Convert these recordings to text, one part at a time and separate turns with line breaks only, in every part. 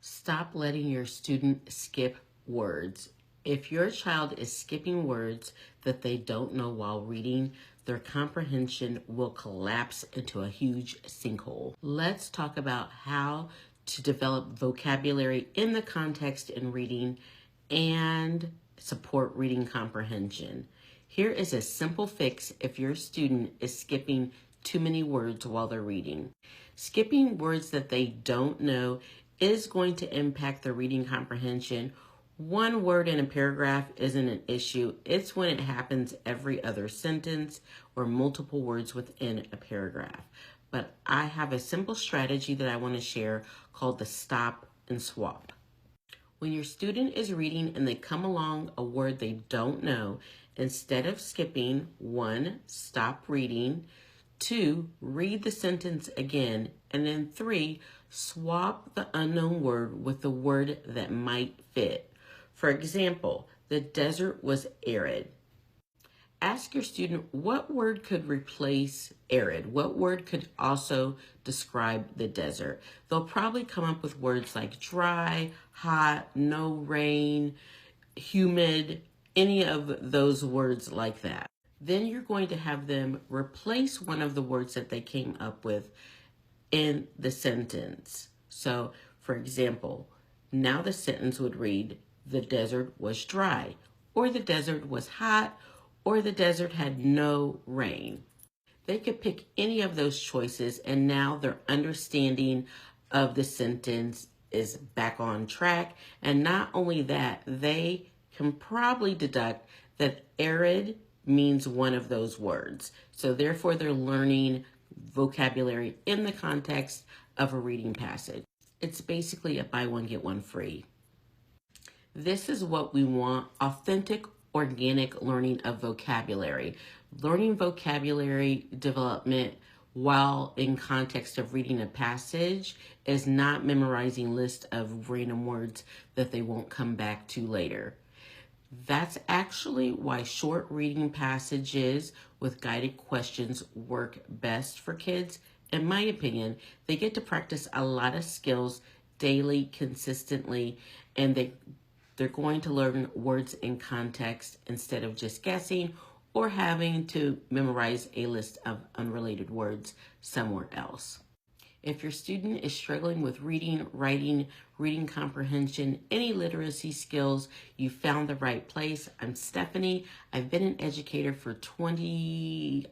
Stop letting your student skip words. If your child is skipping words that they don't know while reading, their comprehension will collapse into a huge sinkhole. Let's talk about how to develop vocabulary in the context in reading and support reading comprehension. Here is a simple fix if your student is skipping too many words while they're reading. Skipping words that they don't know is going to impact their reading comprehension. One word in a paragraph isn't an issue. It's when it happens every other sentence or multiple words within a paragraph. But I have a simple strategy that I want to share called the stop and swap. When your student is reading and they come along a word they don't know, instead of skipping, 1, stop reading, 2, read the sentence again, and then 3, swap the unknown word with the word that might fit. For example, the desert was arid. Ask your student what word could replace arid, what word could also describe the desert. They'll probably come up with words like dry, hot, no rain, humid, any of those words like that. Then you're going to have them replace one of the words that they came up with in the sentence. So, for example, now the sentence would read, the desert was dry, or the desert was hot, or the desert had no rain. They could pick any of those choices, and now their understanding of the sentence is back on track. And not only that, they can probably deduct that arid means one of those words. So therefore, they're learning vocabulary in the context of a reading passage. It's basically a buy one, get one free. This is what we want: authentic, organic learning of vocabulary. Learning vocabulary development while in context of reading a passage is not memorizing lists of random words that they won't come back to later. That's actually why short reading passages with guided questions work best for kids. In my opinion, they get to practice a lot of skills daily, consistently, and they're going to learn words in context instead of just guessing or having to memorize a list of unrelated words somewhere else. If your student is struggling with reading, writing, reading comprehension, any literacy skills, you found the right place. I'm Stephanie. I've been an educator for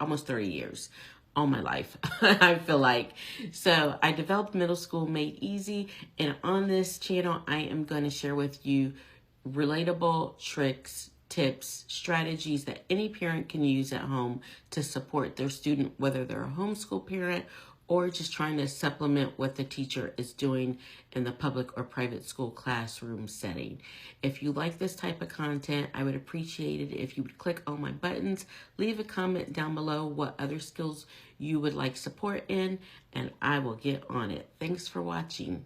almost 30 years. All my life, I feel like. So I developed Middle School Made Easy, and on this channel, I am going to share with you relatable tricks, tips, strategies that any parent can use at home to support their student, whether they're a homeschool parent or just trying to supplement what the teacher is doing in the public or private school classroom setting. If you like this type of content, I would appreciate it if you would click on my buttons, leave a comment down below what other skills you would like support in, and I will get on it. Thanks for watching.